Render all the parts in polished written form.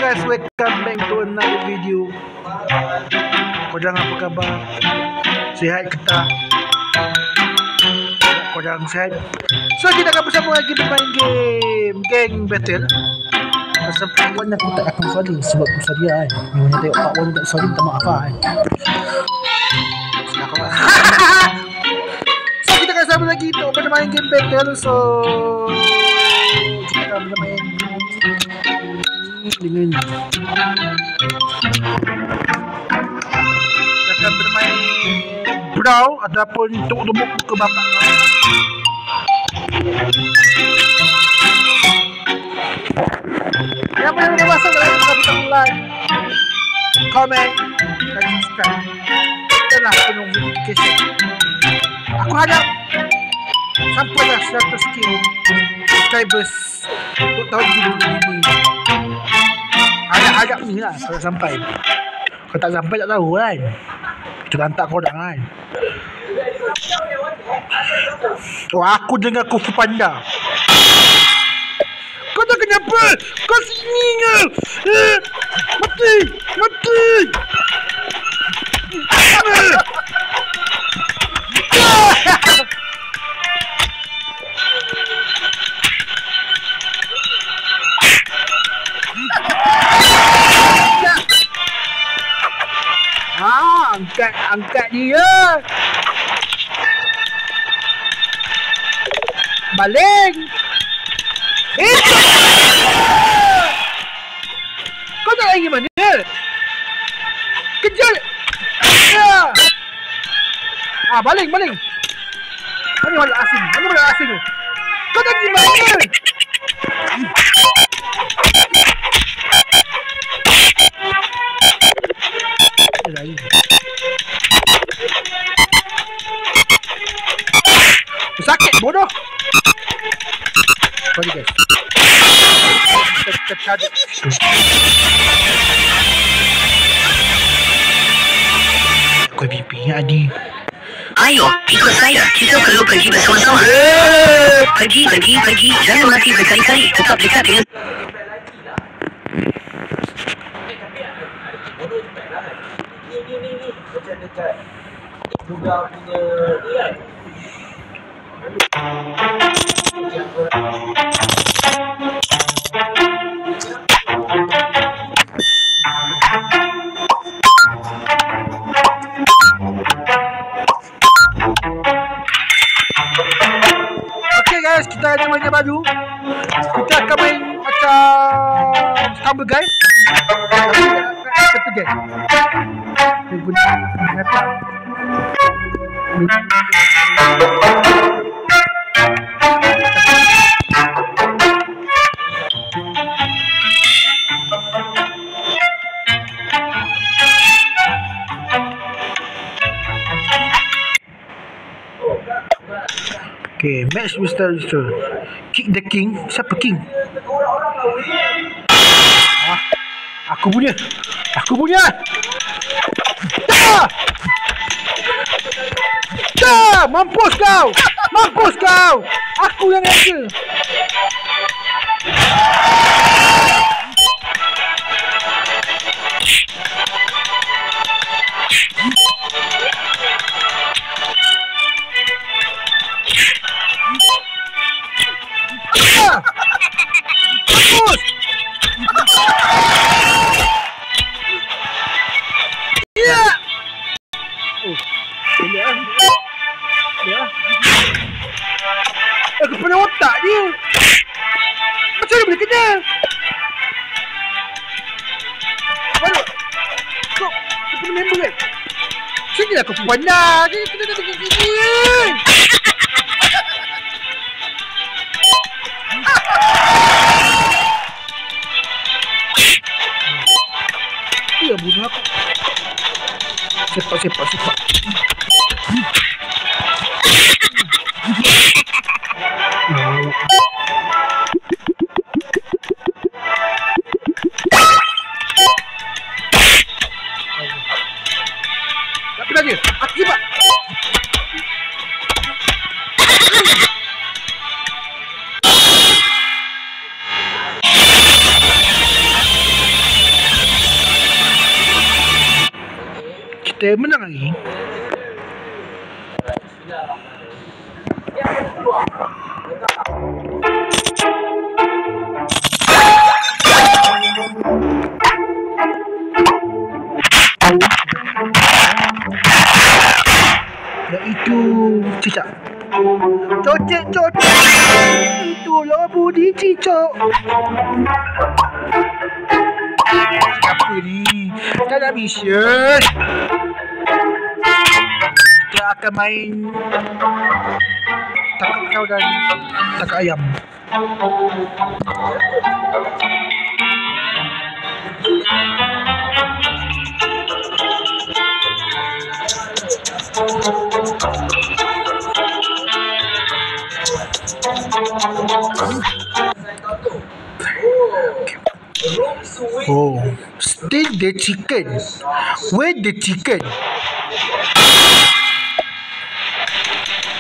guys, welcome back to another video. Korang apa khabar? Sihat ke tak? Korang sihat? So kita akan bersama lagi bermain game Gang Battle. Pasal Pak Wan aku tak akan sorry sebab aku sorry kan. Memangnya tengok Pak Wan tak sorry, minta maaf kan. So kita akan sama lagi untuk bermain Game Battle. So kita akan bermain dengan akan bermain Brawl ataupun tuk tumbuk muka bapak kau. Yang paling dewasa adalah kita butang like, comment dan subscribe dan lah penuh notification. Aku harap sampailah 100k subscribers untuk tahun 2025. Harap ni lah kalau sampai. Kalau tak sampai tak tahu kan. Kita hantar korang kan. Oh, aku dengar Kung Fu Panda. Kau tak kenapa? Kau sini ke? Mati! Mati! Angkat dia. Baling. Kau tak lagi mana? Kejar. Baling. Mana balik asing? Tu? Kau tak lagi mana? Sakit bodoh. Sorry guys. Tercadat. Kau pipi Adi. Ayo, ikut saya. Kita perlu pergi bersama-sama. Pergi. Jangan mati berkali-kali. Tetap dekat dengan... Ni. Macam dekat Google punya ni kan. Okay guys, kita ada mainnya baju. Kita akan main macam Stumble Guy. Satu guys. Kita guna map. Okay, match Mr. Kick the King. Siapa King? Aku punya. Mampus kau. Aku yang ada. Kepala otak dia. Macam mana boleh kena? Kau punya member kan? Sini lah kau pandang. Dia bunuh aku. Sepak. Tak pernah dia. Aku sepak. Betel menang lagi. Iaitu cicak. Cocek. Itulah budi cicak. Siapa ni? Tak ada mission. Kita akan main tangkap kau dan tangkap ayam. Oh, still the chicken. Where the chicken?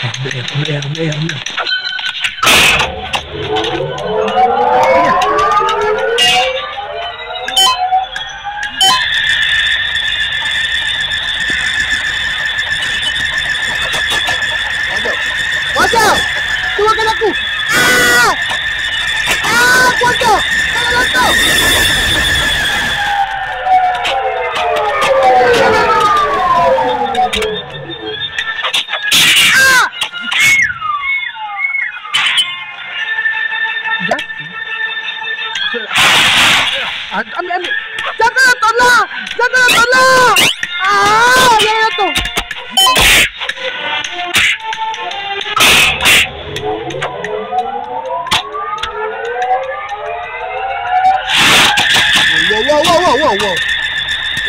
Ambil. Wajah! Keluarkan aku! Wajah! Jangan kau! Ambil. Jangan tolong! Jangan jatuh! Wow.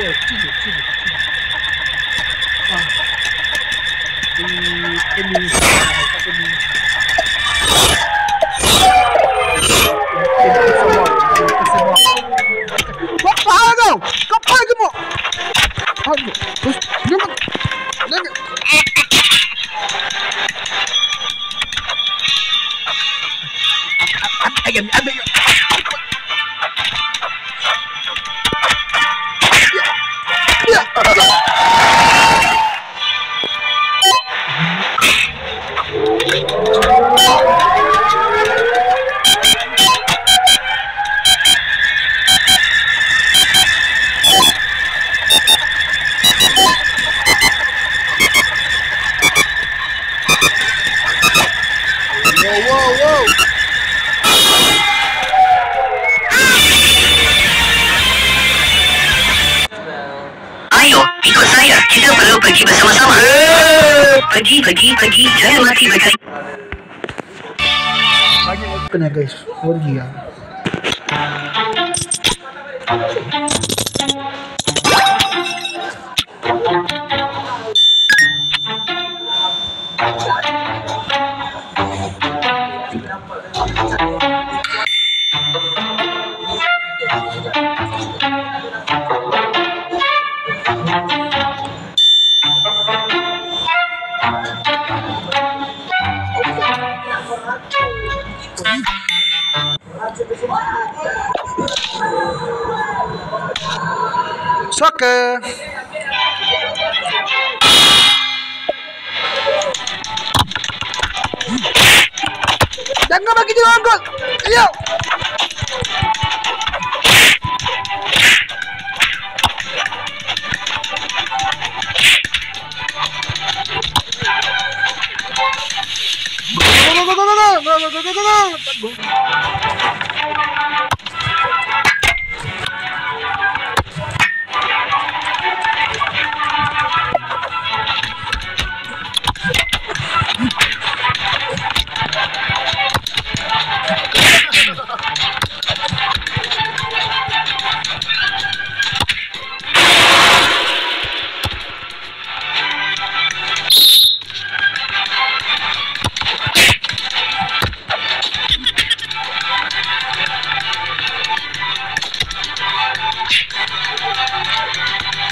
Tidur. Kepala gemuk. Terus jangan. Ambil. Wow. Ayo, ikut saya. Kita perlu pergi bersama-sama. Pergi. Jangan mati berkali. Banyak kena guys. Pergi lah. Soccer. Jangan bagi dia orang gol. Ayo. Go.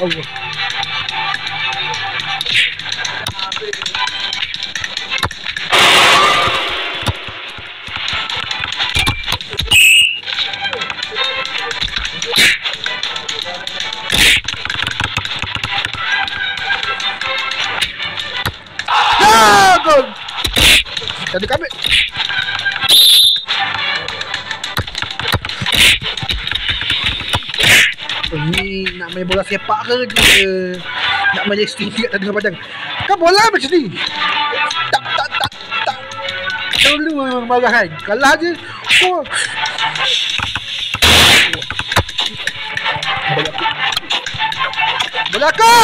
Allah. Tadi kami. Ini nak main bola sepak ke dia? Nak main stick kat tengah padang. Kan bola macam ni. Tak. Dulu memang marah kan. Kalah je. Oh. Bola aku.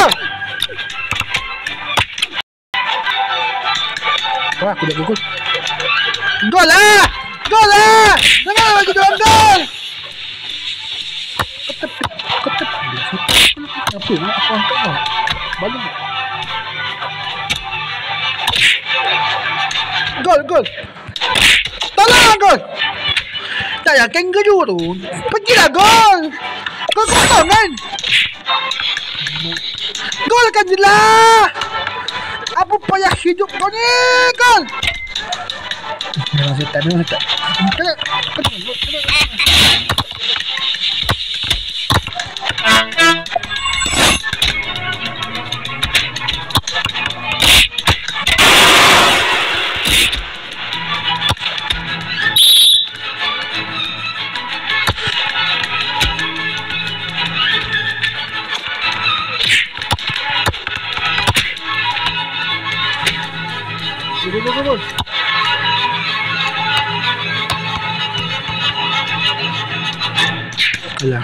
Wah, aku dah gol. Gol lah. Jangan bagi dia gol. Apa ni? Aku hantar balik. Gol. Tolong gol. Tak yakin ke juga tu. Pergilah gol. Gol kosong kan? Gol kan je lah. Apa payah hidup kau ni? Gol. Memang setan. Kena. Go. Alah.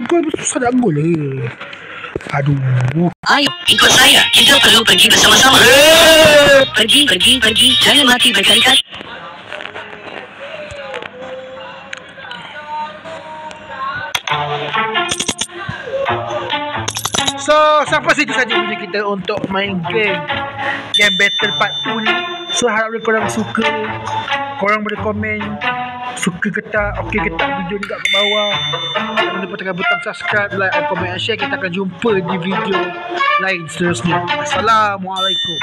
Gol susah nak gol le. Aduh. Ayo, ikut saya. Kita perlu pergi bersama-sama. Pergi. Jangan mati berkali-kali. So, sampai situ saja video kita untuk main game Battle Part 2 ni. So, harap korang suka. Korang boleh komen suka ke tak, okey ke tak video ni kat bawah. Jangan lupa tekan butang subscribe, like, komen dan share. Kita akan jumpa di video lain seterusnya. Assalamualaikum.